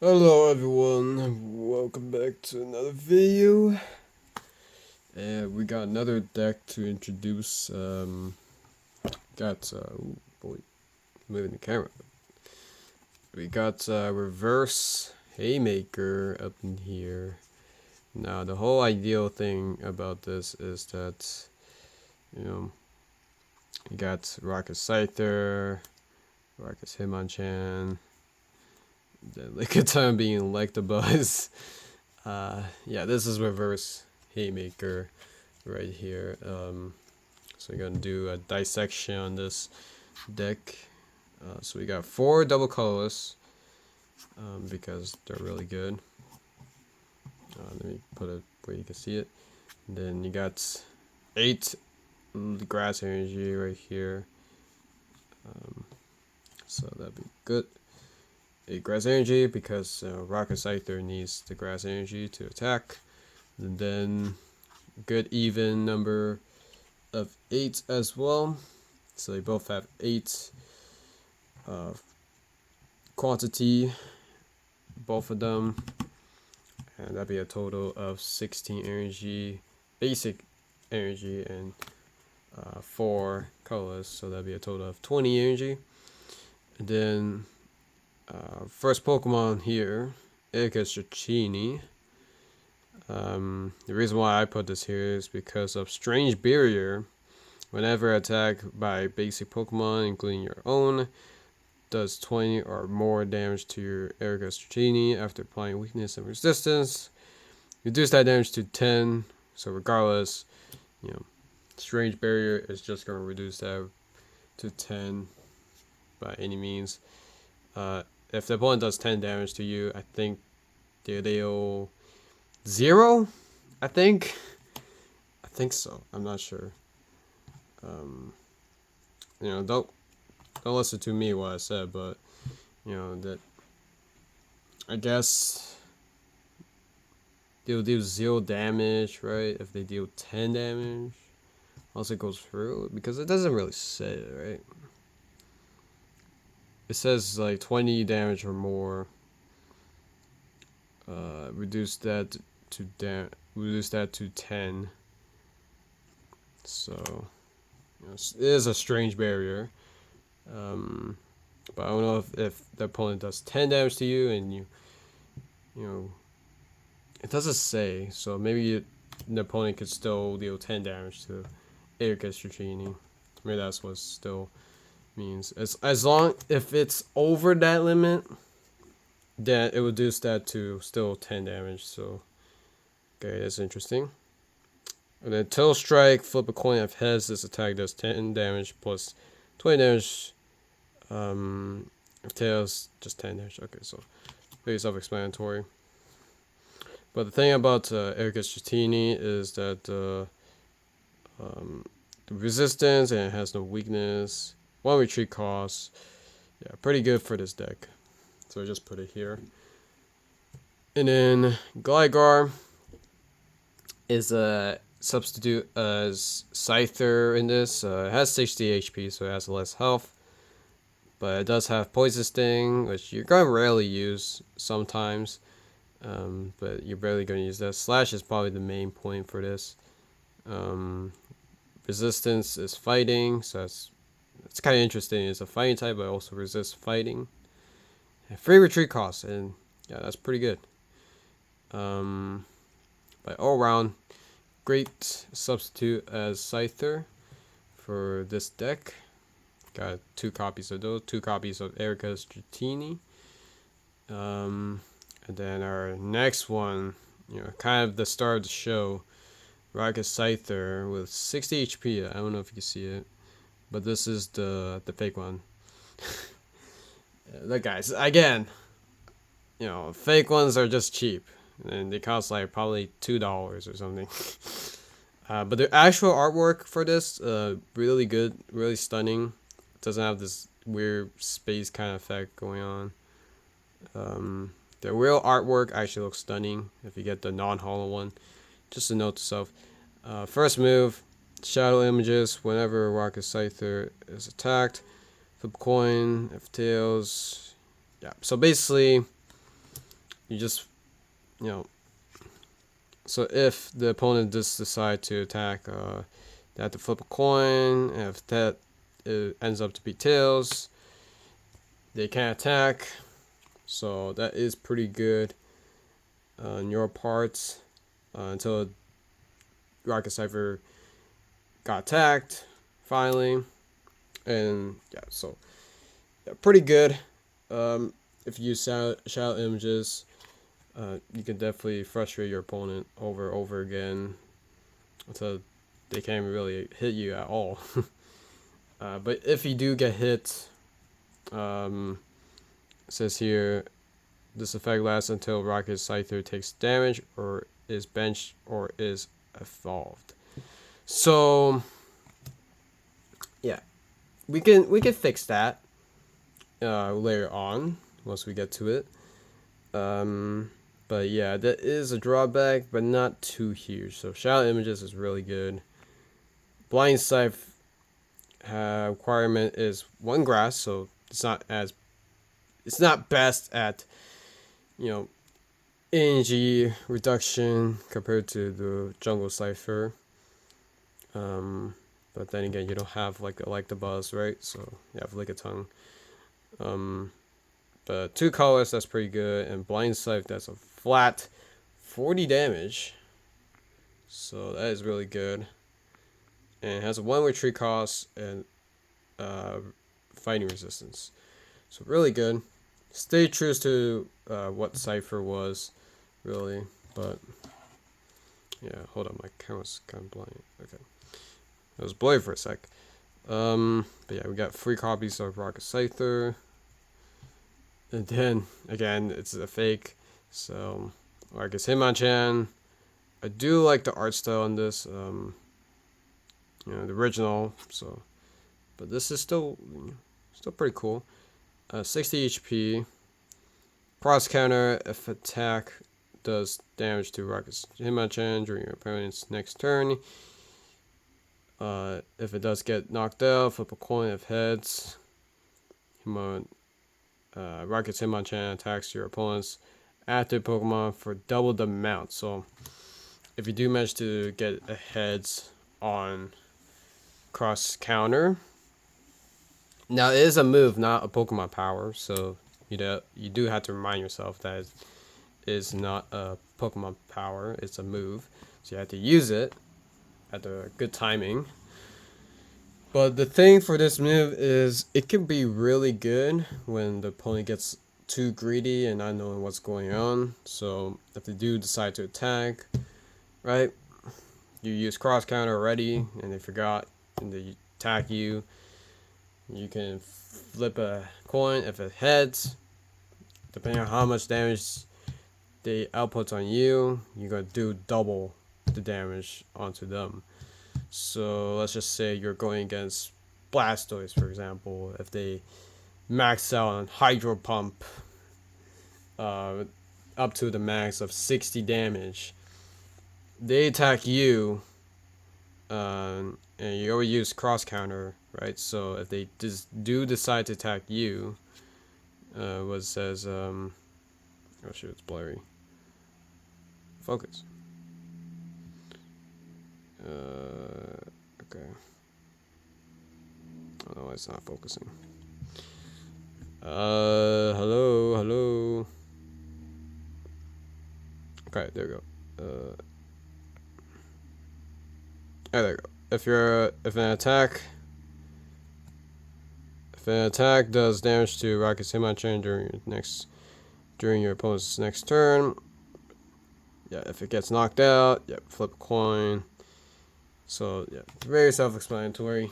Hello everyone, welcome back to another video. And we got another deck to introduce. Oh boy, moving the camera. We got reverse Haymaker up in here. Now the whole ideal thing about this is that, you got Rocket Scyther, Rocket Hitmonchan, then Lickitung being Electabuzz. Yeah, this is reverse Haymaker right here. So we're gonna do a dissection on this deck. So we got 4 double colors because they're really good. Let me put it where you can see it. And then you got 8 grass energy right here. So that'd be good. 8 grass energy because Rocket Scyther needs the grass energy to attack. And then good even number of 8 as well. So they both have 8 quantity, both of them. And that'd be a total of 16 energy, basic energy, and 4 colors. So that'd be a total of 20 energy. And then first Pokemon here, Ikastrachini. The reason why I put this here is because of Strange Barrier. Whenever attacked by basic Pokemon, including your own, does 20 or more damage to your Ikastrachini after applying weakness and resistance. Reduce that damage to 10. So regardless, Strange Barrier is just going to reduce that to 10 by any means. If the opponent does 10 damage to you, I think they deal 0. I think so. I'm not sure. Don't listen to me what I said, but that I guess they'll deal 0 damage, right? If they deal 10 damage, once it goes through, because it doesn't really say it, right? It says like 20 damage or more. Reduce that to 10. So it is a strange barrier. But I don't know if the opponent does 10 damage to you and you it doesn't say, so maybe the opponent could still deal 10 damage to Ikastrachini. Maybe that's what still means. As long if it's over that limit, then it would reduce that to still 10 damage. So okay, that's interesting. And then Tail Strike, flip a coin. If heads, this attack does 10 damage plus 20 damage. If tails, just 10 damage. Okay, so very self-explanatory. But the thing about Ikastrachini is that the resistance, and it has no weakness. 1 retreat cost. Yeah, pretty good for this deck. So I just put it here. And then Gligar is a substitute as Scyther in this. It has 60 HP, so it has less health. But it does have Poison Sting, which you're going to rarely use sometimes. But you're barely going to use that. Slash is probably the main point for this. Resistance is fighting, so it's kind of interesting. It's a fighting type, but also resists fighting. And free retreat cost, and yeah, that's pretty good. But all around, great substitute as Scyther for this deck. Got 2 copies of those, 2 copies of Ikastrachini. And then our next one, kind of the start of the show, Rocket Scyther with 60 HP. I don't know if you can see it, but this is the fake one. Look, guys, again, fake ones are just cheap, and they cost like probably $2 or something. But the actual artwork for this, really good, really stunning. It doesn't have this weird space kind of effect going on. The real artwork actually looks stunning if you get the non-hollow one. Just a note to self. First move, shadow images whenever Rocket Scyther is attacked. Flip coin, if tails. Yeah, so basically you just, you know, so if the opponent just decide to attack, they have to flip a coin, and if that ends up to be tails, they can't attack. So that is pretty good on your part until Rocket Cipher got attacked finally, and yeah, so yeah, pretty good. If you use shadow images, you can definitely frustrate your opponent over and over again until they can't really hit you at all. But if you do get hit, it says here, this effect lasts until Rocket Scyther takes damage or is benched or is evolved. So yeah, we can fix that later on once we get to it. But yeah, that is a drawback, but not too huge. So shadow images is really good. Blind Sight requirement is 1 grass, so it's not best at, you know, energy reduction compared to the Jungle Cipher. But then again, you don't have like the buzz, right? So you have Lickitung. But 2 colors, that's pretty good, and Blind Sight, that's a flat 40 damage. So that is really good. And it has a 1 retreat cost and fighting resistance. So really good. Stay true to what Cipher was, really. But yeah, hold on, my camera's kind of blind. Okay, it was blurry for a sec. But yeah, we got 3 copies of Rocket Scyther. And then again, it's a fake. So like it's Hitmonchan. I do like the art style on this. You know, the original. So, but this is still pretty cool. 60 HP. Cross counter if attack does damage to Rocket's Hitmonchan during your opponent's next turn. If it does get knocked out, flip a coin of heads. Rocket's Hitmonchan attacks your opponent's active Pokemon for double the amount. So if you do manage to get a heads on cross counter, now it is a move, not a Pokemon power, so you do have to remind yourself that it is not a Pokemon power, it's a move, so you have to use it at the good timing. But the thing for this move is it can be really good when the opponent gets too greedy and not knowing what's going on. So if they do decide to attack, right, you use cross counter already and they forgot and they attack you, you can flip a coin. If it heads, depending on how much damage they output on you, you're going to do double the damage onto them. So let's just say you're going against Blastoise, for example. If they max out on Hydro Pump up to the max of 60 damage, they attack you, and you always use cross counter, right? So if they do decide to attack you, what says, oh shoot, it's blurry. Focus. Okay. Oh, it's not focusing. Hello. Okay, there we go. There we go. If an attack does damage to Rocket's Hitmonchan during your opponent's next turn, yeah, if it gets knocked out, yeah, flip a coin. So yeah, very self-explanatory.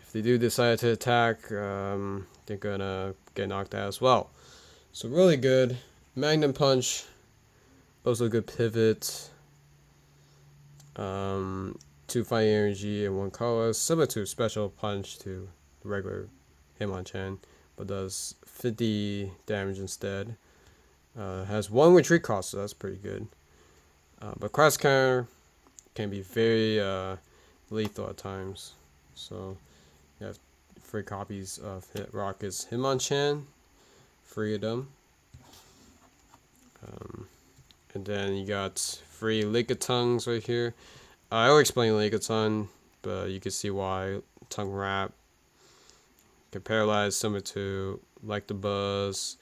If they do decide to attack, they're gonna get knocked out as well. So really good. Magnum Punch, also good pivot. 2 fighting energy and 1 color, similar to Special Punch to the regular Hitmonchan, but does 50 damage instead. Has 1 retreat cost, so that's pretty good. But cross counter can be very lethal at times. So you have 3 copies of Rocket's Hitmonchan, 3 of them. And then you got free Lickitungs right here. I'll explain Lickitung, but you can see why. Tongue Wrap can paralyze, similar to like the Buzz.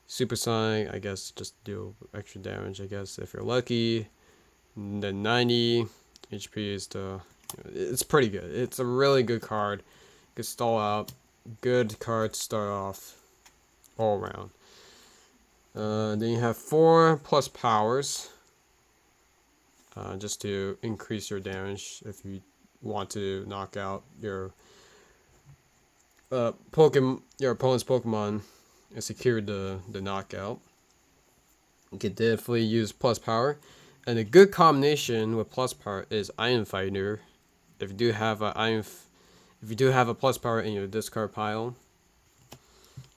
Supersonic, I guess, just do extra damage, I guess, if you're lucky. And then 90 HP is it's pretty good. It's a really good card. Good stall out. Good card to start off all around. Then you have 4 plus powers. Just to increase your damage if you want to knock out your your opponent's Pokemon and secure the knockout. You can definitely use plus power, and a good combination with plus power is Iron Fighter. If you do have a plus power in your discard pile,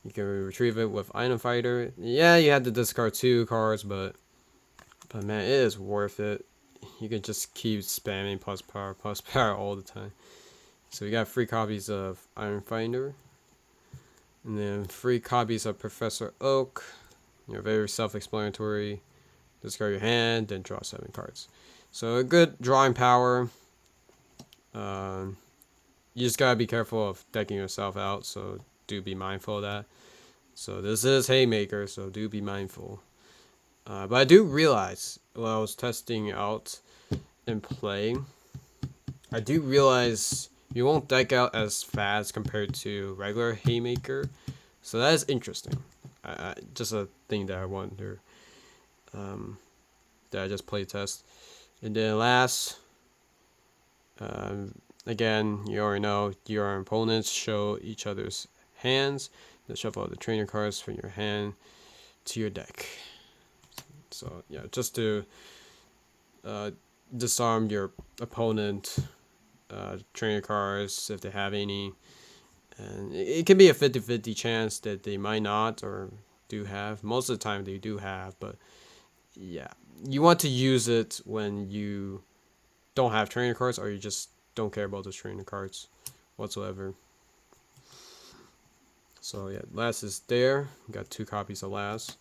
you can retrieve it with Iron Fighter. Yeah, you have to discard 2 cards, but man, it is worth it. You can just keep spamming plus power all the time. So we got 3 copies of Iron Finder. And then 3 copies of Professor Oak. You know, very self-explanatory. Discard your hand, then draw 7 cards. So a good drawing power. You just gotta be careful of decking yourself out, so do be mindful of that. So this is Haymaker, so do be mindful. But I do realize, while I was testing out and playing, I do realize you won't deck out as fast compared to regular Haymaker. So that is interesting. Just a thing that I wonder. That I just play test. And then last, again, you already know your opponents show each other's hands. Then shuffle the trainer cards from your hand to your deck. So yeah, just to disarm your opponent trainer cards if they have any, and it can be a 50-50 chance that they might not or do have. Most of the time they do have, but yeah, you want to use it when you don't have trainer cards or you just don't care about those trainer cards whatsoever. So yeah, last is there. We got 2 copies of last.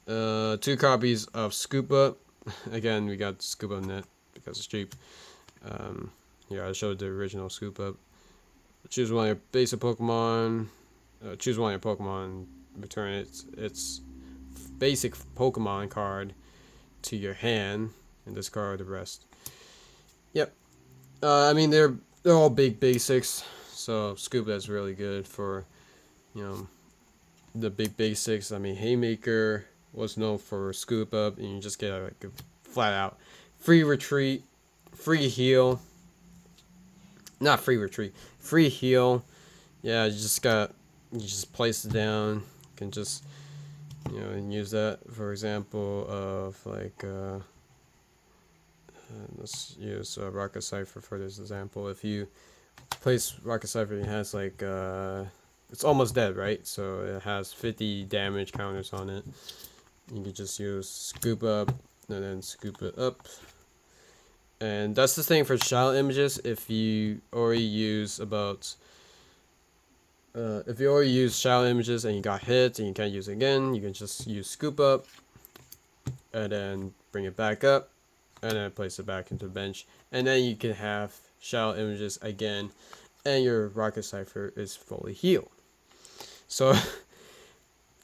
2 copies of Scoop Up. Again, we got Scoop Up Net because it's cheap. Yeah, I showed the original Scoop Up. Choose one of your basic Pokemon. Choose one of your Pokemon. Return its basic Pokemon card to your hand and discard the rest. Yep. I mean they're all big basics, so Scoop Up's really good for, you know, the big basics. I mean Haymaker was known for Scoop Up, and you just get like a flat out free retreat, free heal. Not free retreat, free heal. Yeah, you just place it down. You can just, you know, and use that for example of like let's use Rocket Cipher for this example. If you place Rocket Cipher, it has like it's almost dead, right? So it has 50 damage counters on it. You can just use Scoop Up and then Scoop it up. And that's the thing for shadow images. If you already use shadow images and you got hit and you can't use it again, you can just use Scoop Up and then bring it back up and then place it back into the bench, and then you can have shadow images again and your Rocket Cipher is fully healed. So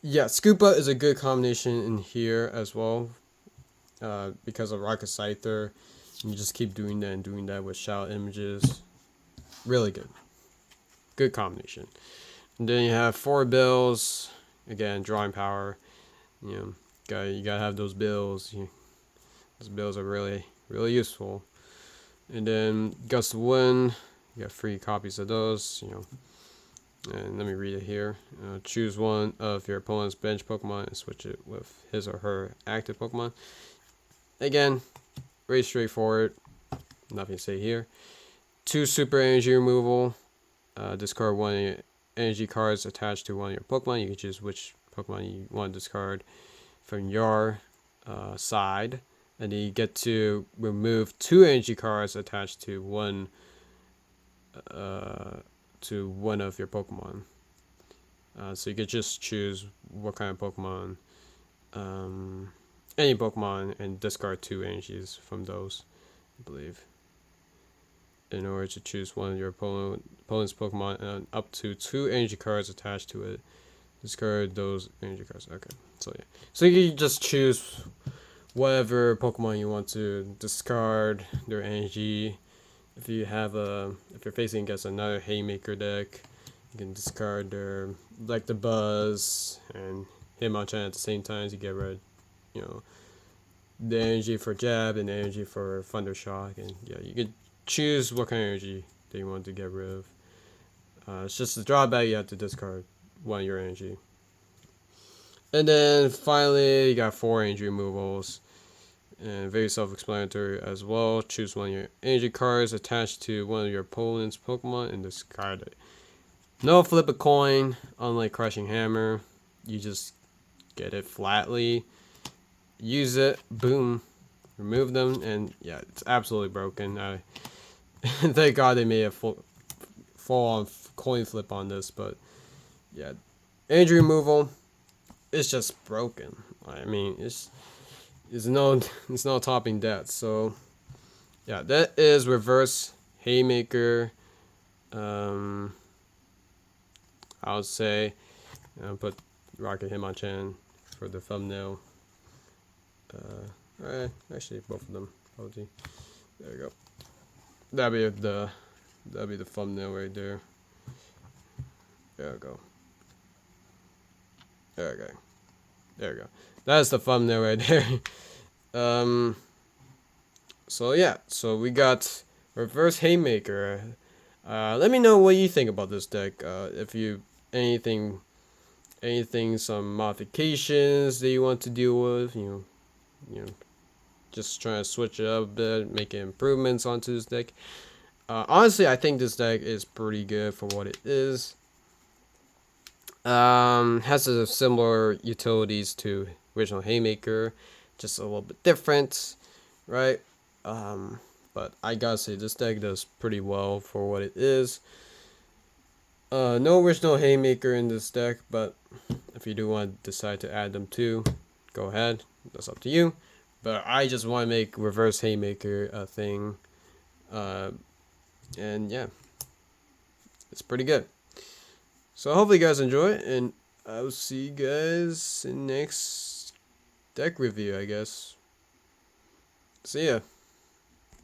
yeah, Scoop Up is a good combination in here as well, because of Rocket Scyther. You just keep doing that and doing that with shadow images. Really good. Good combination. And then you have 4 bills. Again, drawing power. You know, you gotta have those bills. Those bills are really, really useful. And then Gust of Wind. You got 3 copies of those. You know, and let me read it here. Choose one of your opponent's bench Pokemon and switch it with his or her active Pokemon. Again, very straightforward. Nothing to say here. 2 super energy removal. Discard 1 of your energy cards attached to one of your Pokemon. You can choose which Pokemon you want to discard from your side. And then you get to remove 2 energy cards attached to one of your Pokemon. So you could just choose what kind of Pokemon any Pokemon and discard 2 energies from those, I believe, in order to choose one of your opponent's Pokemon and up to 2 energy cards attached to it. Discard those energy cards. Okay, so yeah, so you just choose whatever Pokemon you want to discard their energy. If you're facing against another Haymaker deck, you can discard their, like, the Buzz and Hitmonchan at the same time to get rid, you know, the energy for Jab and the energy for Thunder Shock, and yeah, you could choose what kind of energy that you want to get rid of. It's just the drawback, you have to discard one of your energy. And then finally, you got 4 energy removals. And very self-explanatory as well. Choose one of your energy cards attached to one of your opponent's Pokemon and discard it. No flip a coin, unlike Crushing Hammer. You just get it flatly, use it, boom, remove them, and yeah, it's absolutely broken. Thank God they made a full-on coin flip on this, but yeah, energy removal, it's just broken. I mean, it's no topping that. So yeah, that is reverse Haymaker. I would say I'll put Rocket Hitmonchan for the thumbnail. Actually, both of them. There you go. That'd be the thumbnail right there. There we go. There we go. There we go. That's the thumbnail right there. So yeah, so we got reverse Haymaker. Let me know what you think about this deck. If you anything, some modifications that you want to deal with, you know, just trying to switch it up a bit, making improvements onto this deck. Honestly, I think this deck is pretty good for what it is. Has a similar utilities to original Haymaker, just a little bit different, right? But I gotta say, this deck does pretty well for what it is. No original Haymaker in this deck, but if you do want to decide to add them too, go ahead. That's up to you. But I just want to make reverse Haymaker a thing. And yeah, it's pretty good. So hopefully you guys enjoy it, and I'll see you guys in next deck review, I guess. See ya.